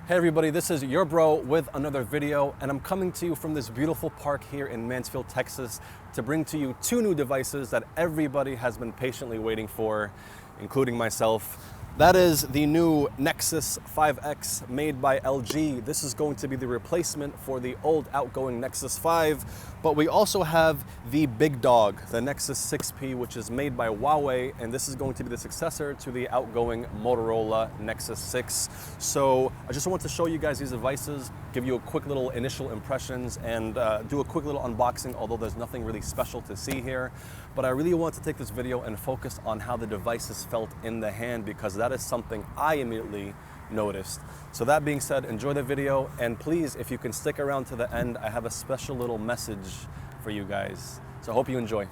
Hey everybody, this is your bro with another video, and I'm coming to you from this beautiful park here in Mansfield, Texas, to bring to you two new devices that everybody has been patiently waiting for, including myself. That is the new Nexus 5X made by LG. This is going to be the replacement for the old outgoing Nexus 5, but we also have the big dog, the Nexus 6P, which is made by Huawei, and this is going to be the successor to the outgoing Motorola Nexus 6. So I just want to show you guys these devices, give you a quick little initial impressions, and do a quick little unboxing, although there's nothing really special to see here. But I really want to take this video and focus on how the devices felt in the hand, because that is something I immediately noticed. So that being said, enjoy the video, and please, if you can stick around to the end, I have a special little message for you guys. So I hope you enjoy.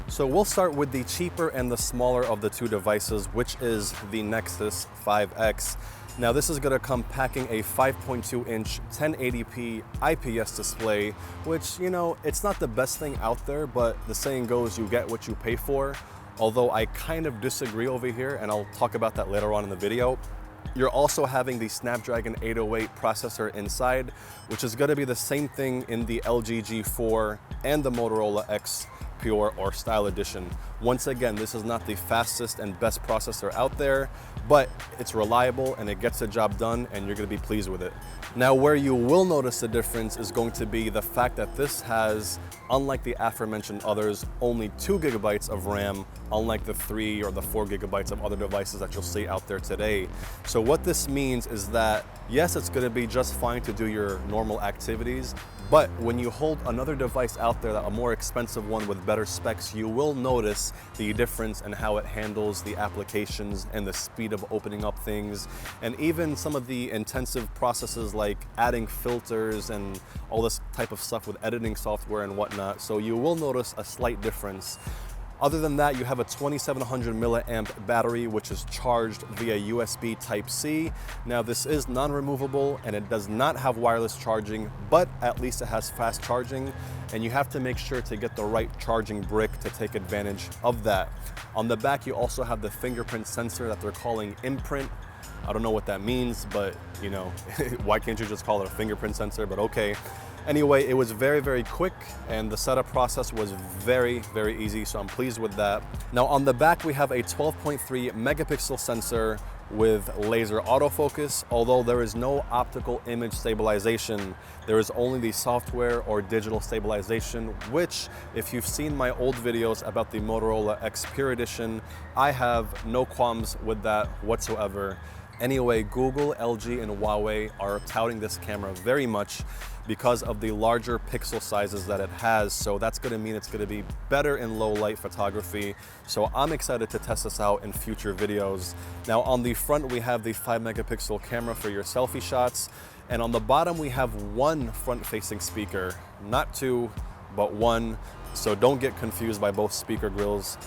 So we'll start with the cheaper and the smaller of the two devices, which is the Nexus 5X. Now this is going to come packing a 5.2-inch 1080p IPS display, which, you know, it's not the best thing out there, but the saying goes, you get what you pay for. Although I kind of disagree over here, and I'll talk about that later on in the video. You're also having the Snapdragon 808 processor inside, which is going to be the same thing in the LG G4 and the Motorola X Pure or Style Edition. Once again, this is not the fastest and best processor out there, but it's reliable and it gets the job done, and you're going to be pleased with it. Now, where you will notice the difference is going to be the fact that this has, unlike the aforementioned others, only 2 gigabytes of RAM, unlike the 3 or the 4 gigabytes of other devices that you'll see out there today. So what this means is that, yes, it's going to be just fine to do your normal activities, but when you hold another device out there, a more expensive one with better specs, you will notice the difference in how it handles the applications and the speed of opening up things, and even some of the intensive processes like adding filters and all this type of stuff with editing software and whatnot. So you will notice a slight difference. Other than that, you have a 2700 milliamp battery, which is charged via USB Type-C. Now, this is non-removable and it does not have wireless charging, but at least it has fast charging, and you have to make sure to get the right charging brick to take advantage of that. On the back, you also have the fingerprint sensor that they're calling Imprint. I don't know what that means, but you know, why can't you just call it a fingerprint sensor? But okay. Anyway, it was very, very quick, and the setup process was very, very easy, so I'm pleased with that. Now on the back, we have a 12.3 megapixel sensor with laser autofocus. Although there is no optical image stabilization, there is only the software or digital stabilization, which, if you've seen my old videos about the Motorola X Pure Edition, I have no qualms with that whatsoever. Anyway, Google, LG, and Huawei are touting this camera very much because of the larger pixel sizes that it has. So that's going to mean it's going to be better in low light photography. So I'm excited to test this out in future videos. Now on the front, we have the 5 megapixel camera for your selfie shots. And on the bottom, we have one front-facing speaker, not two, but one. So don't get confused by both speaker grills.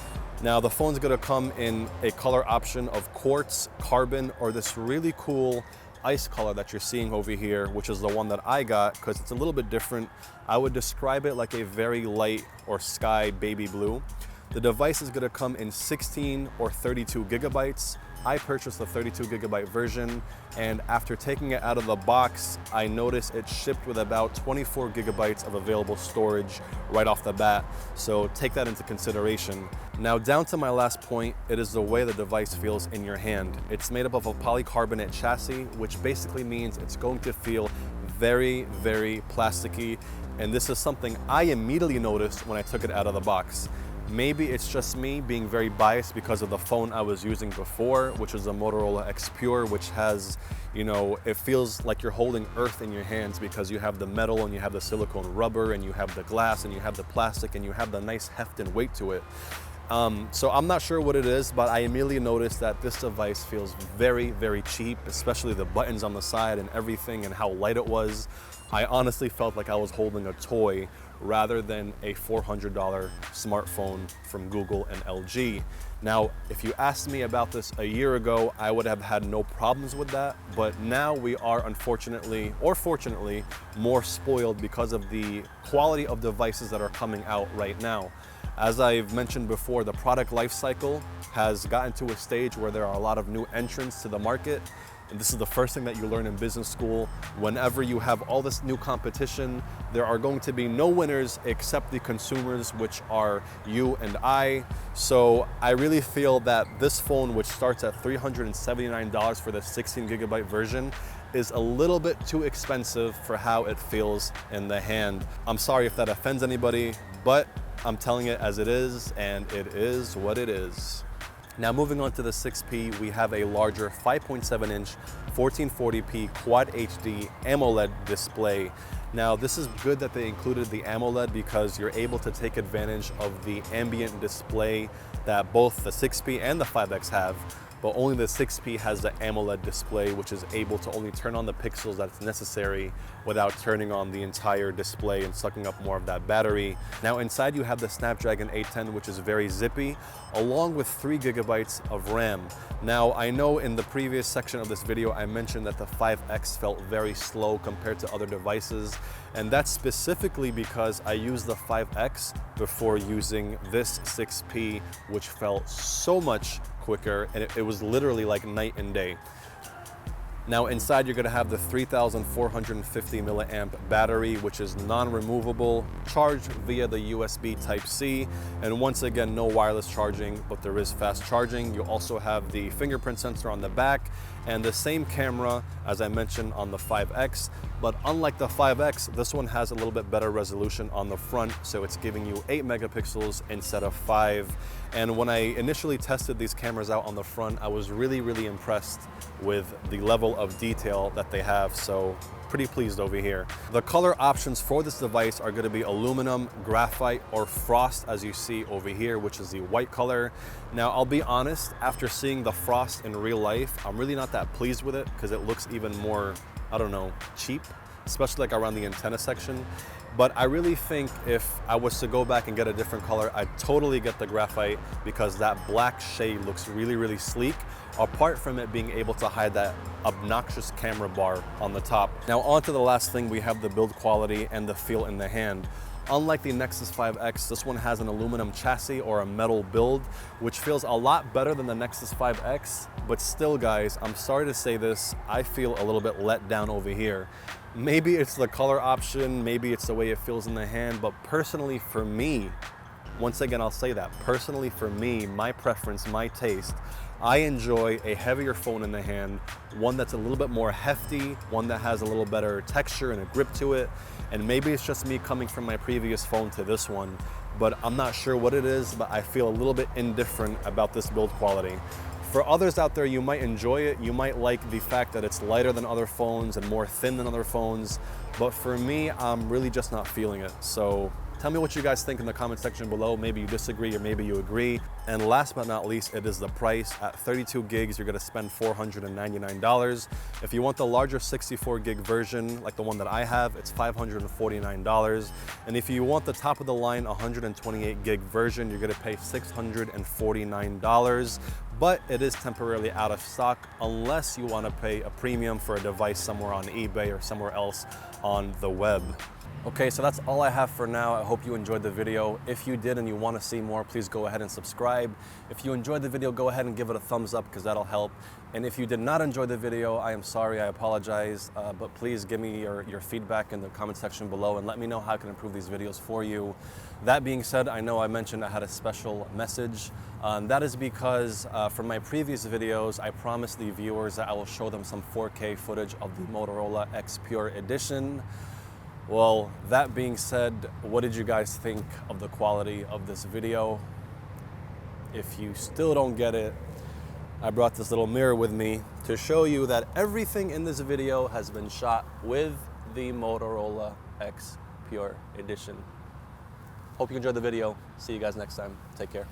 Now the phone's gonna come in a color option of quartz, carbon, or this really cool ice color that you're seeing over here, which is the one that I got because it's a little bit different. I would describe it like a very light or sky baby blue. The device is gonna come in 16 or 32 gigabytes. I purchased the 32 gigabyte version, and after taking it out of the box, I noticed it shipped with about 24 gigabytes of available storage right off the bat. So take that into consideration. Now down to my last point, it is the way the device feels in your hand. It's made up of a polycarbonate chassis, which basically means it's going to feel very, very plasticky. And this is something I immediately noticed when I took it out of the box. Maybe it's just me being very biased because of the phone I was using before, which is a Motorola X Pure, which has, you know, it feels like you're holding earth in your hands because you have the metal and you have the silicone rubber and you have the glass and you have the plastic and you have the nice heft and weight to it. So I'm not sure what it is, but I immediately noticed that this device feels very, very cheap, especially the buttons on the side and everything and how light it was. I honestly felt like I was holding a toy rather than a $400 smartphone from Google and LG. Now, if you asked me about this a year ago, I would have had no problems with that, but now we are unfortunately, or fortunately, more spoiled because of the quality of devices that are coming out right now. As I've mentioned before, the product life cycle has gotten to a stage where there are a lot of new entrants to the market. And this is the first thing that you learn in business school. Whenever you have all this new competition, there are going to be no winners except the consumers, which are you and I. So I really feel that this phone, which starts at $379 for the 16GB version, is a little bit too expensive for how it feels in the hand. I'm sorry if that offends anybody, but I'm telling it as it is, and it is what it is. Now moving on to the 6P, we have a larger 5.7-inch 1440p Quad HD AMOLED display. Now this is good that they included the AMOLED because you're able to take advantage of the ambient display that both the 6P and the 5X have, but only the 6P has the AMOLED display, which is able to only turn on the pixels that's necessary without turning on the entire display and sucking up more of that battery. Now inside you have the Snapdragon 810, which is very zippy, along with 3GB of RAM. Now I know in the previous section of this video I mentioned that the 5X felt very slow compared to other devices, and that's specifically because I used the 5X before using this 6P, which felt so much quicker, and it was literally like night and day. Now inside you're going to have the 3,450 milliamp battery, which is non-removable, charged via the USB Type-C, and once again no wireless charging, but there is fast charging. You also have the fingerprint sensor on the back and the same camera as I mentioned on the 5X, but unlike the 5X, this one has a little bit better resolution on the front, so it's giving you 8 megapixels instead of 5. And when I initially tested these cameras out on the front, I was really impressed with the level of detail that they have, so pretty pleased over here. The color options for this device are going to be aluminum, graphite, or frost, as you see over here, which is the white color. Now I'll be honest, after seeing the frost in real life, I'm really not that pleased with it because it looks even more, I don't know, cheap, especially like around the antenna section. But I really think if I was to go back and get a different color, I'd totally get the graphite because that black shade looks really sleek, apart from it being able to hide that obnoxious camera bar on the top. Now on to the last thing, we have the build quality and the feel in the hand. Unlike the Nexus 5X, this one has an aluminum chassis or a metal build, which feels a lot better than the Nexus 5X, but still guys, I'm sorry to say this, I feel a little bit let down over here. Maybe it's the color option, maybe it's the way it feels in the hand, but personally for me, once again I'll say that, personally for me, my preference, my taste, I enjoy a heavier phone in the hand, one that's a little bit more hefty, one that has a little better texture and a grip to it, and maybe it's just me coming from my previous phone to this one, but I'm not sure what it is, but I feel a little bit indifferent about this build quality. For others out there, you might enjoy it. You might like the fact that it's lighter than other phones and more thin than other phones. But for me, I'm really just not feeling it. So tell me what you guys think in the comment section below. Maybe you disagree or maybe you agree. And last but not least, it is the price. At 32 gigs, you're gonna spend $499. If you want the larger 64 gig version, like the one that I have, it's $549. And if you want the top of the line 128 gig version, you're gonna pay $649. But it is temporarily out of stock unless you want to pay a premium for a device somewhere on eBay or somewhere else on the web. Okay, so that's all I have for now. I hope you enjoyed the video. If you did and you want to see more, please go ahead and subscribe. If you enjoyed the video, go ahead and give it a thumbs up because that'll help. And if you did not enjoy the video, I am sorry, I apologize, but please give me your feedback in the comment section below and let me know how I can improve these videos for you. That being said, I know I mentioned I had a special message. That is because from my previous videos, I promised the viewers that I will show them some 4K footage of the Motorola X Pure Edition. Well, that being said, what did you guys think of the quality of this video? If you still don't get it, I brought this little mirror with me to show you that everything in this video has been shot with the Motorola X Pure Edition. Hope you enjoyed the video. See you guys next time. Take care.